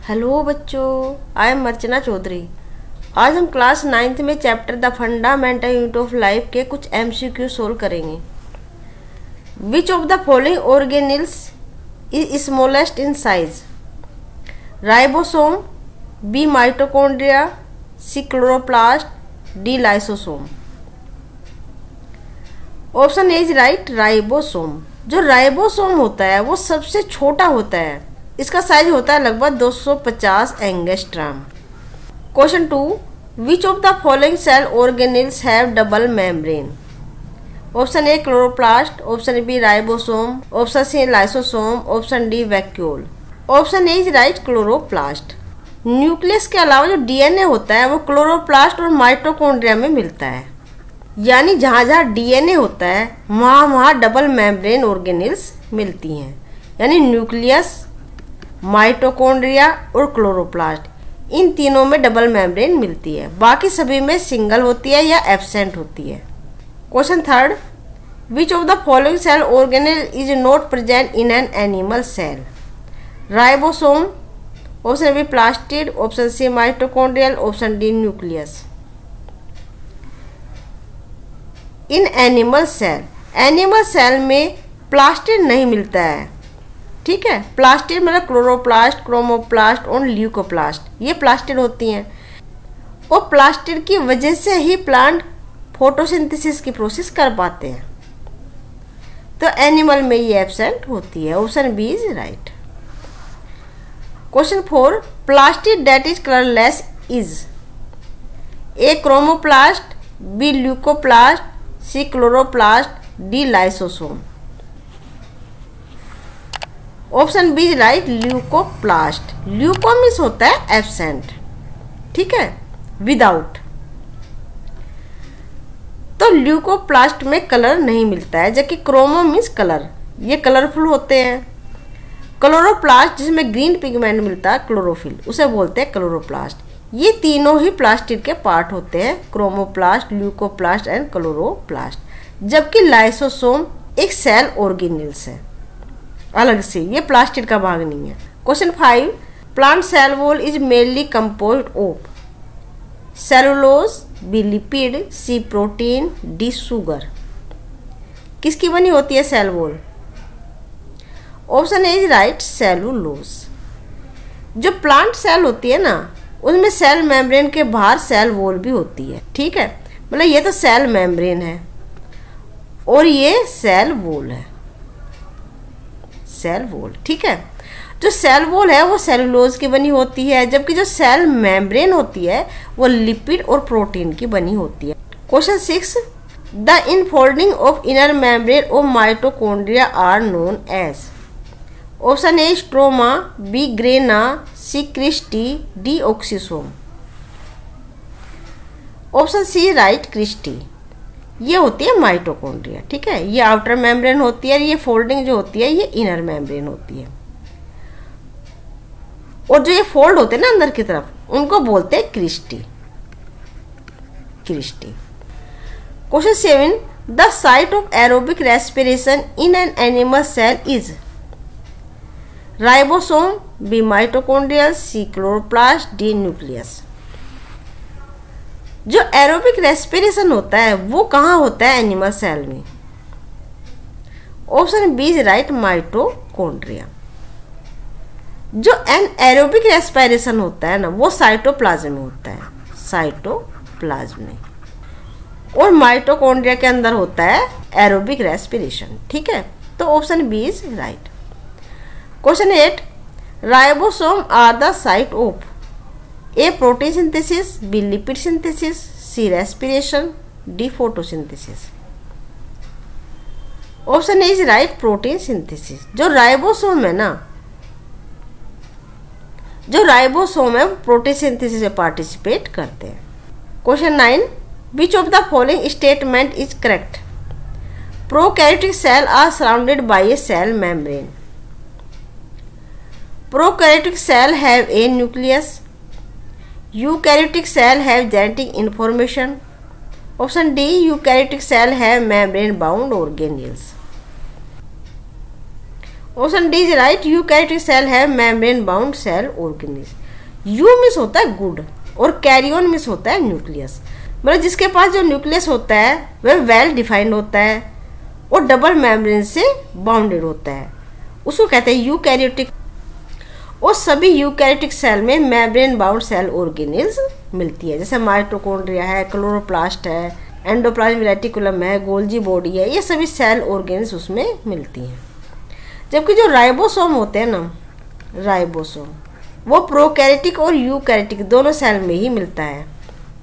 Hello बच्चों, I am अर्चना चौधरी। आज हम क्लास 9th में chapter the fundamental unit of life के कुछ MCQ सोल्व करेंगे। Which of the following organelles is smallest in size? Ribosome, B mitochondria, C chloroplast, D lysosome. Option A is right, ribosome. जो ribosome होता है वो सबसे छोटा होता है। इसका साइज होता है लगभग 250 angstrom. Question 2, which of the following cell organelles have double membrane? Option A chloroplast, option B ribosome, option C lysosome, option D vacuole. Option A is right, chloroplast. Nucleus के अलावा जो DNA होता है वो chloroplast और mitochondria में मिलता है। यानी जहाँ जहाँ DNA होता है वहाँ डबल मेम्ब्रेन ऑर्गेनेल्स मिलती हैं। यानी न्यूक्लियस, माइटोकॉन्ड्रिया और क्लोरोप्लास्ट, इन तीनों में डबल मेम्ब्रेन मिलती है। बाकी सभी में सिंगल होती है या एब्सेंट होती है। Question 3, which of the following cell organelle is not present in an animal cell? Ribosome, option B plastid, option C mitochondrial, option D nucleus. इन एनिमल सेल में प्लास्टिड नहीं मिलता है। ठीक है, प्लास्टिड मतलब क्लोरोप्लास्ट, क्रोमोप्लास्ट और ल्यूकोप्लास्ट, ये प्लास्टिड होती हैं। और प्लास्टिड की वजह से ही प्लांट फोटोसिंथेसिस की प्रोसेस कर पाते हैं। तो एनिमल में ये एब्सेंट होती है। Option B is right. Question 4, plastid that is colourless is? A chromoplast, B leucoplast, C chloroplast, D lysosome. Option B is right, leucoplast. Leuco means होता है एब्सेंट, ठीक है, विदाउट। तो ल्यूकोप्लास्ट में कलर नहीं मिलता है, जबकि क्रोमो मीन्स कलर, ये कलरफुल होते हैं। क्लोरोप्लास्ट जिसमें ग्रीन पिगमेंट मिलता है, क्लोरोफिल, उसे बोलते हैं क्लोरोप्लास्ट। ये तीनों ही प्लास्टिड के पार्ट होते हैं, क्रोमोप्लास्ट, ल्यूकोप्लास्ट एंड क्लोरोप्लास्ट। जबकि लाइसोसोम एक सेल ऑर्गेनेल्स है अलग से, ये प्लास्टिड का भाग नहीं है। Question 5, plant cell wall is mainly composed of? Cellulose, B lipid, C protein, D sugar. किसकी बनी होती है cell wall? Option A is right, cellulose. जो प्लांट सेल होती है ना, उसमें सेल मेम्ब्रेन के बाहर सेल वॉल भी होती है। ठीक है, मतलब ये तो सेल मेम्ब्रेन है और ये सेल वॉल है, सेल वॉल। ठीक है, जो सेल वॉल है वो सेलुलोज की बनी होती है, जबकि जो सेल मेम्ब्रेन होती है वो लिपिड और प्रोटीन की बनी होती है। Question 6, the infolding of inner membrane of mitochondria are known as? Option A stroma, B grana, C cristae, D oxysome. Option C right, cristae. ये होती है माइटोकॉन्ड्रिया। ठीक है, ये आउटर मेम्ब्रेन होती है, ये फोल्डिंग जो होती है ये इनर मेम्ब्रेन होती है। और जो ये फोल्ड होते हैं ना अंदर की तरफ, उनको बोलते हैं cristae, cristae. Question 7, the site of aerobic respiration in an animal cell is? Ribosome, B mitochondrial, C chloroplast, D nucleus. जो एरोबिक रेस्पिरेशन होता है वो कहाँ होता है एनिमल सेल में? Option B is right, mitochondria. जो एन एरोबिक रेस्पिरेशन होता है ना वो साइटोप्लाज्म में होता है, साइटोप्लाज्म में। और माइटोकॉन्ड्रिया के अंदर होता है एरोबिक रेस्पिरेशन। ठीक है, तो option B is right. Question 8, ribosome are the site of? A protein synthesis, B lipid synthesis, C respiration, D photosynthesis. Option A is right, protein synthesis. जो राइबोसोम है ना, जो राइबोसोम है वो प्रोटीन सिंथेसिस में पार्टिसिपेट करते हैं। Question 9, which of the following statement is correct? Prokaryotic cell are surrounded by a cell membrane. Prokaryotic cell have a nucleus. Eukaryotic cell have genetic information. Option D, eukaryotic cell have membrane bound organelles. Option D is right, eukaryotic cell have membrane bound cell organelle. You miss होता है good और carrion miss होता है nucleus. मतलब जिसके पास जो nucleus होता है वह वेल डिफाइंड होता है और डबल मेम्ब्रेन से बाउंडेड होता है, उसको कहते हैं यूकैरियोटिक। और सभी यूकैरियोटिक सेल में मेम्ब्रेन बाउंड सेल ऑर्गेनेल्स मिलती है, जैसे माइटोकॉन्ड्रिया है, क्लोरोप्लास्ट है, एंडोप्लाज्म रेटिकुलम है, गोल्जी बॉडी है, ये सभी सेल ऑर्गेन्स उसमें मिलती हैं। जबकि जो राइबोसोम होते हैं ना, राइबोसोम वो प्रोकैरियोटिक और यूकैरियोटिक दोनों सेल में ही मिलता है।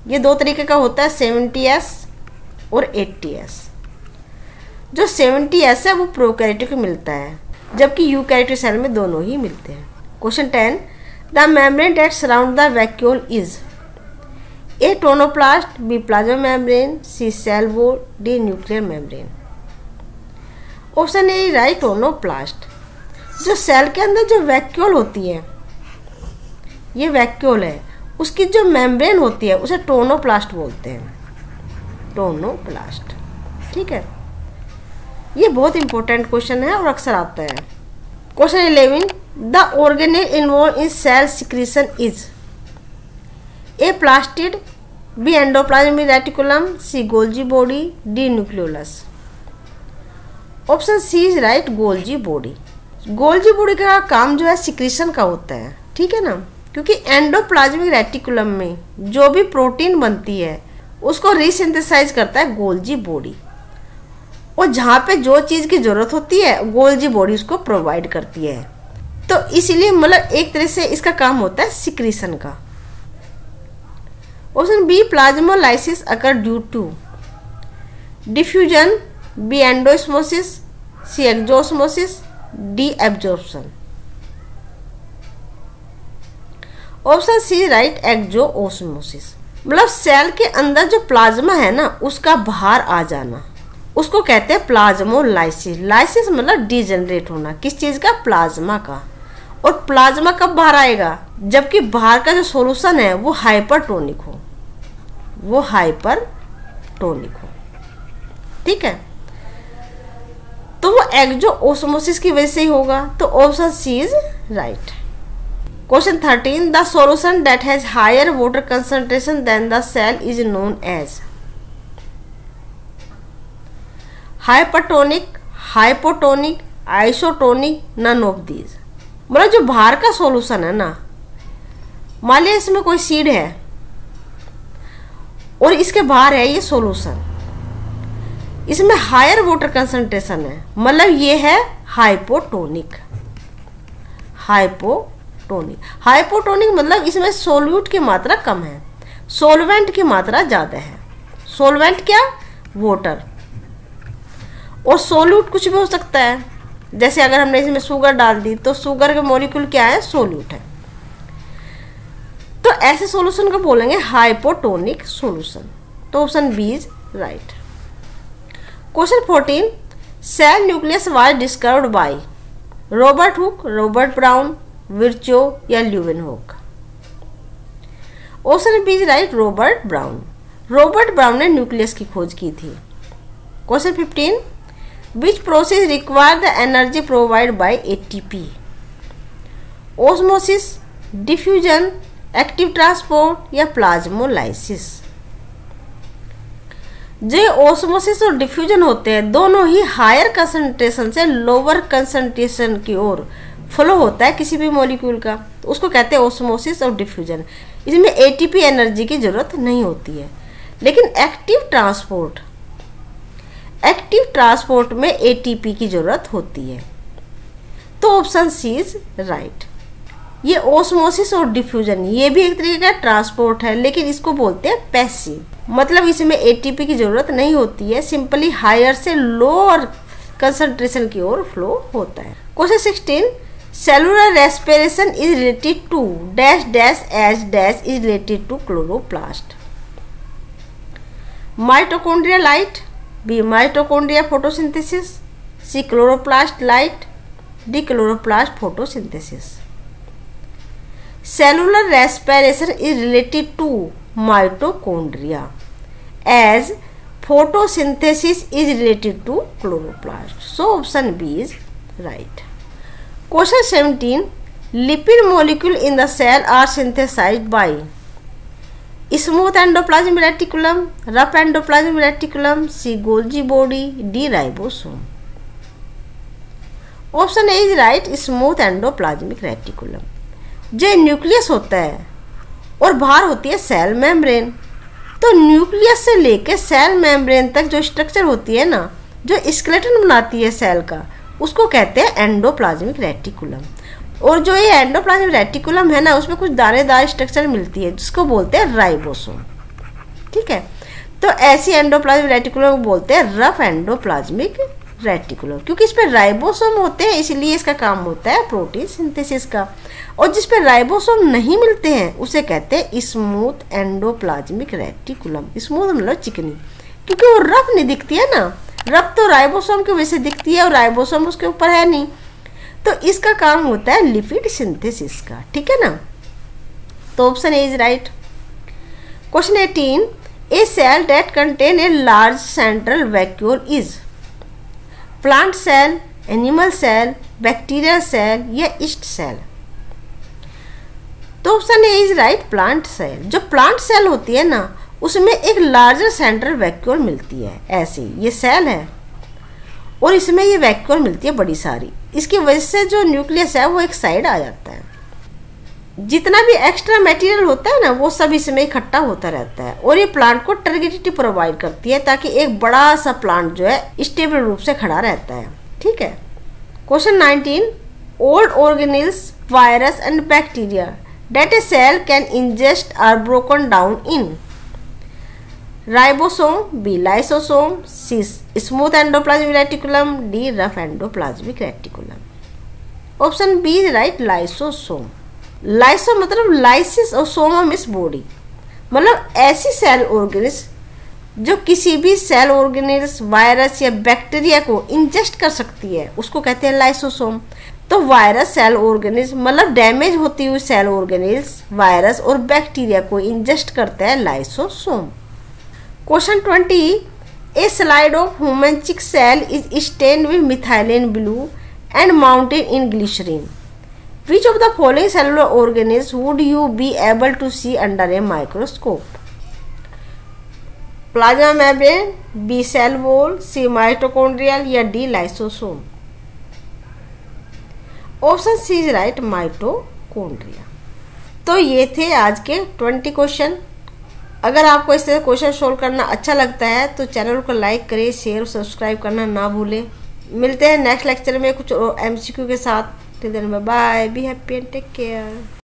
ये दो तरीके का होता है, 70S और 80S। जो 70S है वो प्रोकैरियोटिक में मिलता है, जबकि यूकैरियोटिक सेल में दोनों ही मिलते हैं। Question 10, the membrane that surround the vacuole is A tonoplast, B plasma membrane, C cell wall, D nuclear membrane. Option A right, tonoplast. जो सेल के अंदर जो वैक्यूल होती है, ये वैक्यूल है, उसकी जो मेम्ब्रेन होती है उसे टोनोप्लास्ट बोलते हैं, टोनोप्लास्ट। ठीक है, ये बहुत इंपॉर्टेंट क्वेश्चन है और अक्सर आता है। Question 11, the organelle involve in cell secretion is A plastid, B endoplasmic reticulum, C Golgi body, D nucleolus. Option C is right, Golgi body. Golgi body का काम जो है सिक्रीशन का होता है, ठीक है ना, क्योंकि एंडोप्लाज्मिक रेटिकुलम में जो भी प्रोटीन बनती है उसको रीसिंथेसाइज करता है गोल्जी बॉडी, और जहाँ पे जो चीज़ की ज़रूरत होती है गोल्जी बॉडी उसको प्रोवाइड करती है। तो इसीलिए मतलब एक तरह से इसका काम होता है सिक्रीशन का। Option B, plasmolysis occur due to diffusion, B endosmosis, C exosmosis, D absorption. Option C right, exosmosis. मतलब सेल के अंदर जो प्लाज्मा है ना उसका बाहर आ जाना, उसको कहते हैं प्लाज्मोलाइसिस। लाइसिस मतलब डिजेनरेट होना, किस चीज़ का, प्लाज्मा का। और प्लाज्मा कब बाहर आएगा, जबकि बाहर का जो सॉल्यूशन है वो हाइपरटोनिक हो, वो हाइपरटोनिक हो। ठीक है, तो वो एक्सोस्मोसिस की वजह से ही होगा, तो option C is right. Question 13, the solution that has higher water concentration than the cell is known as hypertonic, hypotonic, isotonic, none of these. मतलब जो बाहर का सॉल्यूशन है ना, मान लिया इसमें कोई सीड है और इसके बाहर है ये सॉल्यूशन, इसमें हायर वाटर कंसंट्रेशन है, मतलब ये है हाइपोटोनिक। हाइपोटोनिक, हाइपोटोनिक मतलब इसमें सोल्यूट की मात्रा कम है, सोलवेंट की मात्रा ज़्यादा है। सोलवेंट क्या, वाटर, और सोल्यूट कुछ भी हो सकता है। जैसे अगर हमने इसमें शुगर डाल दी तो शुगर के मॉलिक्यूल क्या है, सोल्यूट है। तो ऐसे सॉल्यूशन को बोलेंगे हाइपोटोनिक सॉल्यूशन। तो option B is right. Question 14, cell nucleus was discovered by Robert Hooke, Robert Brown, Virchow या Leeuwenhoek. Option B is right, Robert Brown. Robert Brown ने न्यूक्लियस की खोज की थी। Question 15, which process require the energy provided by ATP? Osmosis, diffusion, active transport या plasmolysis. जो osmosis और diffusion होते हैं दोनों ही हायर कंसंट्रेशन से लोअर कंसंट्रेशन की ओर फ्लो होता है किसी भी मॉलिक्यूल का, तो उसको कहते हैं ओस्मोसिस और डिफ्यूजन। इसमें एटीपी एनर्जी की जरूरत नहीं होती है। लेकिन एक्टिव ट्रांसपोर्ट में एटीपी की जरूरत होती है। तो ऑप्शन सी इज राइट। ये ओस्मोसिस और डिफ्यूजन ये भी एक तरीके का ट्रांसपोर्ट है, लेकिन इसको बोलते हैं पैसिव, मतलब इसमें एटीपी की जरूरत नहीं होती है, सिंपली हायर से लोअर कंसंट्रेशन की ओर फ्लो होता है। Question 16, cellular respiration is related to dash dash as dash is related to chloroplast. Mitochondria light, B mitochondria photosynthesis, C chloroplast light, D chloroplast photosynthesis. Cellular respiration is related to mitochondria as photosynthesis is related to chloroplast. So option B is right. Question 17, lipid molecule in the cell are synthesized by smooth endoplasmic reticulum, rough endoplasmic reticulum, C Golgi body, D ribosome. Option A is right, smooth endoplasmic reticulum. जो nucleus होता है और बाहर होती है cell membrane, तो nucleus से लेके सेल मेम्ब्रेन तक जो स्ट्रक्चर होती है ना, जो स्केलेटन बनाती है सेल का, उसको कहते हैं एंडोप्लाज्मिक रेटिकुलम। और जो ये एंडोप्लाज्मिक रेटिकुलम है ना, उसमें कुछ दानेदार स्ट्रक्चर मिलती है जिसको बोलते हैं राइबोसोम। ठीक है, तो ऐसी एंडोप्लाज्मिक रेटिकुलम को बोलते हैं रफ एंडोप्लाज्मिक रेटिकुलम, क्योंकि इस पर राइबोसोम होते हैं, इसलिए इसका काम होता है प्रोटीन सिंथेसिस का। और जिस पे राइबोसोम नहीं मिलते हैं उसे कहते हैं स्मूथ एंडोप्लाज्मिक रेटिकुलम। स्मूथ मतलब चिकनी, क्योंकि वो रफ नहीं दिखती है ना, रफ तो राइबोसोम की वजह से दिखती है और राइबोसोम उसके ऊपर है नहीं, तो इसका काम होता है लिपिड सिंथेसिस का। ठीक है ना, तो option A is right. Question 18, a cell that contain a large central vacuole is plant cell, animal cell, bacterial cell या ईस्ट सेल। तो option A is right, plant cell. जो प्लांट सेल होती है ना, उसमें एक लार्जर सेंट्रल वैक्यूल मिलती है, ऐसी ये सेल है और इसमें ये वैक्यूल मिलती है बड़ी सारी। इसकी वजह से जो न्यूक्लियस है वो एक साइड आ जाता है। जितना भी एक्स्ट्रा मटेरियल होता है ना, वो सब इसमें इकट्ठा होता रहता है और ये प्लांट को टर्गिडिटी प्रोवाइड करती है, ताकि एक बड़ा सा प्लांट जो है स्टेबल रूप से खड़ा रहता है। ठीक है। Question 19, old organelles, virus and bacteria that a cell can ingest are broken down in ribosome, B lysosome, C smooth endoplasmic reticulum, D rough endoplasmic reticulum. Option B is right, lysosome. Lyso मतलब lysis और Soma miss body, मतलब ऐसी cell organism जो किसी भी cell organelles, virus या bacteria को ingest कर सकती है, उसको कहते हैं लाइसोसोम। तो वायरस सेल ऑर्गेनिज्म मतलब डैमेज होती हुई सेल ऑर्गेनिल्स, वायरस और बैक्टीरिया को इंजेस्ट करता है lysosome. Question 20, a slide of human cheek cell is stained with methylene blue and mounted in glycerine. Which of the following cellular organism would you be able to see under a microscope? Plasma membrane, B cell wall, C mitochondrial या D lysosome. Option C is right, mitochondria. तो ये थे आज के 20 question. अगर आपको इस तरह क्वेश्चन सोल्व करना अच्छा लगता है तो चैनल को लाइक करें, शेयर और सब्सक्राइब करना ना भूलें। मिलते हैं नेक्स्ट लेक्चर में कुछ MCQ के साथ। Till then bye bye, be happy and take care.